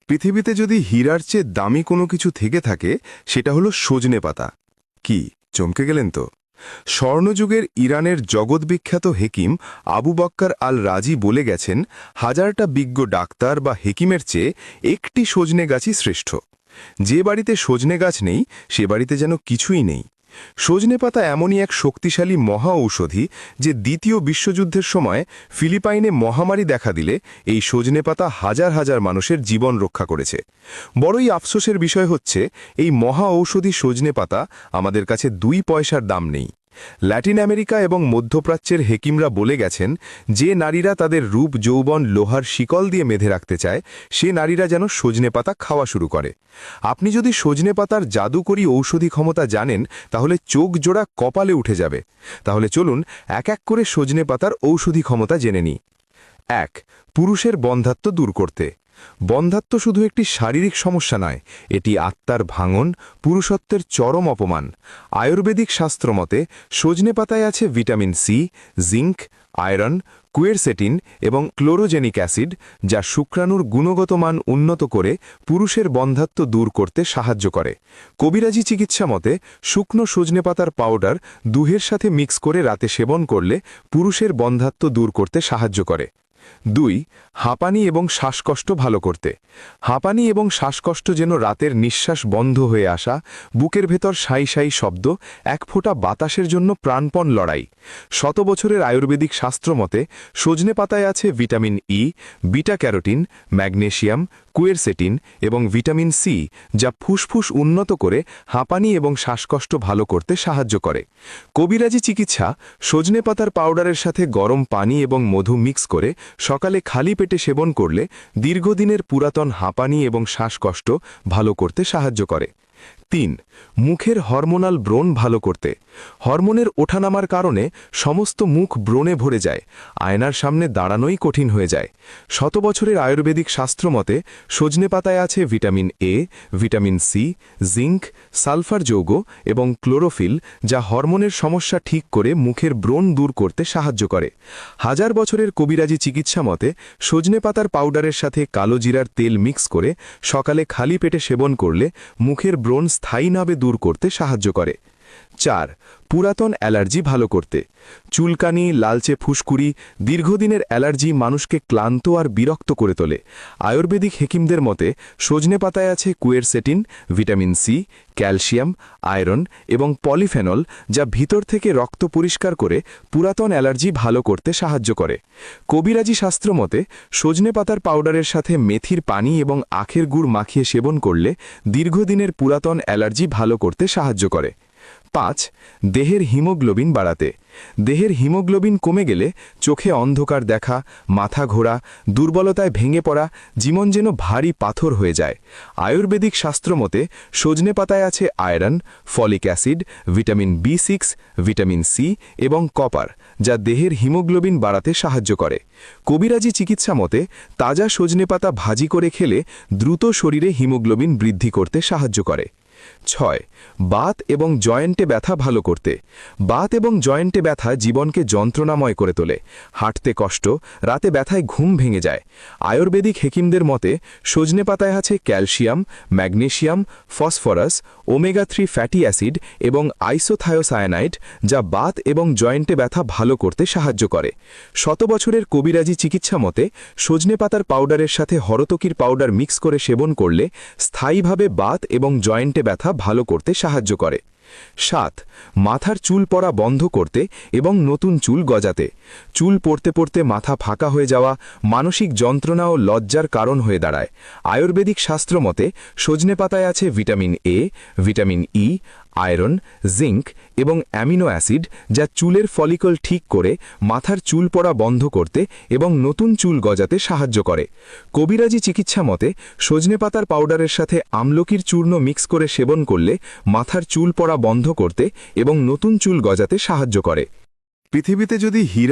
পৃথিবীতে যদি হীরার চেয়ে দামি কোনো কিছু থেকে থাকে সেটা হলো সজনে পাতা। কি চমকে গেলেন তো? স্বর্ণযুগের ইরানের জগৎবিখ্যাত হেকিম আবু বক্কর আল রাজি বলে গেছেন, হাজারটা বিজ্ঞ ডাক্তার বা হেকিমের চেয়ে একটি সজনে গাছই শ্রেষ্ঠ। যে বাড়িতে সজনে গাছ নেই সে বাড়িতে যেন কিছুই নেই। সজনে পাতা এমনই এক শক্তিশালী মহা ঔষধি যে দ্বিতীয় বিশ্বযুদ্ধের সময় ফিলিপাইনে মহামারী দেখা দিলে এই সজনে পাতা হাজার হাজার মানুষের জীবন রক্ষা করেছে। বড়ই আফসোসের বিষয় হচ্ছে, এই মহা ঔষধি সজনে পাতা আমাদের কাছে 2 পয়সার দাম নেই। ল্যাটিন আমেরিকা এবং মধ্যপ্রাচ্যের হেকিমরা বলে গেছেন, যে নারীরা তাদের রূপ যৌবন লোহার শিকল দিয়ে বেঁধে রাখতে চায় সে নারীরা যেন সজনে পাতা খাওয়া শুরু করে। আপনি যদি সজনে পাতার জাদুকরী ঔষধি ক্ষমতা জানেন তাহলে চোখ জোড়া কপালে উঠে যাবে। তাহলে চলুন এক এক করে সজনে পাতার ঔষধি ক্ষমতা জেনে নিই। 1. পুরুষের বন্ধ্যাত্ব দূর করতে। বন্ধ্যাত্ব শুধু একটি শারীরিক সমস্যা নয়, এটি আত্মার ভাঙন, পুরুষত্বের চরম অপমান। আয়ুর্বেদিক শাস্ত্রমতে সজনে পাতায় আছে vitamin C, zinc, iron, quercetin এবং ক্লোরোজেনিক অ্যাসিড, যা শুক্রাণুর গুণগত মান উন্নত করে পুরুষের বন্ধ্যাত্ব দূর করতে সাহায্য করে। কবিরাজি চিকিৎসা মতে শুকনো সজনে পাতার পাউডার দুধের সাথে মিক্স করে রাতে সেবন করলে পুরুষের বন্ধ্যাত্ব দূর করতে সাহায্য করে। 2. হাঁপানি এবং শ্বাসকষ্ট ভালো করতে। হাঁপানি এবং শ্বাসকষ্ট যেন রাতের নিঃশ্বাস বন্ধ হয়ে আসা, বুকের ভেতর সাই সাই শব্দ, এক ফোঁটা বাতাসের জন্য প্রাণপণ লড়াই। শত বছরের আয়ুর্বেদিক শাস্ত্রমতে সজনে পাতায় আছে vitamin E, beta carotene, magnesium, quercetin এবং ভিটামিন সি, যা ফুসফুস উন্নত করে হাঁপানি এবং শ্বাসকষ্ট ভালো করতে সাহায্য করে। কবিরাজি চিকিৎসা সজনে পাতার পাউডারের সাথে গরম পানি এবং মধু মিক্স করে সকালে খালি পেটে সেবন করলে দীর্ঘদিনের পুরাতন হাঁপানি এবং শ্বাসকষ্ট ভালো করতে সাহায্য করে। 3. মুখের হরমোনাল ব্রণ ভালো করতে। হরমোনের ওঠানামার কারণে সমস্ত মুখ ব্রণে ভরে যায়, আয়নার সামনে দাঁড়ানোই কঠিন হয়ে যায়। শত বছরের আয়ুর্বেদিক শাস্ত্রমতে সজনে পাতায় আছে vitamin A, vitamin C, zinc, sulphur যৌগ এবং ক্লোরোফিল, যা হরমোনের সমস্যা ঠিক করে মুখের ব্রণ দূর করতে সাহায্য করে। হাজার বছরের কবিরাজি চিকিৎসা মতে সজনে পাতার পাউডারের সাথে কালো জিরার তেল মিক্স করে সকালে খালি পেটে সেবন করলে মুখের ব্রণ স্থায়ীভাবে দূর করতে সাহায্য করে। 4. পুরাতন অ্যালার্জি ভালো করতে। চুলকানি, লালচে ফুসকুড়ি, দীর্ঘদিনের অ্যালার্জি মানুষকে ক্লান্ত আর বিরক্ত করে তোলে। আয়ুর্বেদিক হেকিমদের মতে সজনে পাতায় আছে quercetin, vitamin C, calcium, iron এবং পলিফেনল, যা ভিতর থেকে রক্ত পরিষ্কার করে পুরাতন অ্যালার্জি ভালো করতে সাহায্য করে। কবিরাজি শাস্ত্র মতে সজনে পাতার পাউডারের সাথে মেথির পানি এবং আখের গুড় মাখিয়ে সেবন করলে দীর্ঘদিনের পুরাতন অ্যালার্জি ভালো করতে সাহায্য করে। 5. দেহের হিমোগ্লোবিন বাড়াতে। দেহের হিমোগ্লোবিন কমে গেলে চোখে অন্ধকার দেখা, মাথা ঘোরা, দুর্বলতায় ভেঙে পড়া, জীবন যেন ভারী পাথর হয়ে যায়। আয়ুর্বেদিক শাস্ত্রমতে সজনে পাতায় আছে আয়রন, ফলিক অ্যাসিড, ভিটামিন বি6, ভিটামিন সি এবং কপার, যা দেহের হিমোগ্লোবিন বাড়াতে সাহায্য করে। কবিরাজি চিকিৎসা মতে তাজা সজনে পাতা ভাজি করে খেলে দ্রুত শরীরে হিমোগ্লোবিন বৃদ্ধি করতে সাহায্য করে। 6. বাত এবং জয়েন্টে ব্যথা ভালো করতে। বাত এবং জয়েন্টে ব্যথা জীবনকে যন্ত্রণাময় করে তোলে, হাঁটতে কষ্ট, রাতে ব্যথায় ঘুম ভেঙে যায়। আয়ুর্বেদিক হেকিমদের মতে সজনে পাতায় আছে calcium, magnesium, phosphorus, omega-3 fatty acid এবং আইসোথায়োসায়ানাইড, যা বাত এবং জয়েন্টে ব্যথা ভালো করতে সাহায্য করে। শত বছরের কবিরাজি চিকিৎসা মতে সজনে পাতার পাউডারের সাথে হরতকির পাউডার মিক্স করে সেবন করলে স্থায়ীভাবে বাত এবং জয়েন্টে ব্যথা ভালো করতে সাহায্য করে। 7. মাথার চুল পড়া বন্ধ করতে এবং নতুন চুল গজাতে। চুল পড়তে পড়তে মাথা ফাঁকা হয়ে যাওয়া মানসিক যন্ত্রণা ও লজ্জার কারণ হয়ে দাঁড়ায়। আয়ুর্বেদিক শাস্ত্র মতে সজনে পাতায় আছে vitamin A, vitamin E, iron, zinc এবং অ্যামিনো অ্যাসিড, যা চুলের ফলিকল ঠিক করে মাথার চুল পড়া বন্ধ করতে এবং নতুন চুল গজাতে সাহায্য করে। কবিরাজি চিকিৎসা মতে সজনে পাতার পাউডারের সাথে আমলকির চূর্ণ মিক্স করে সেবন করলে মাথার চুল পড়া বন্ধ করতে এবং নতুন চুল গজাতে সাহায্য করে। পৃথিবীতে যদি হীরা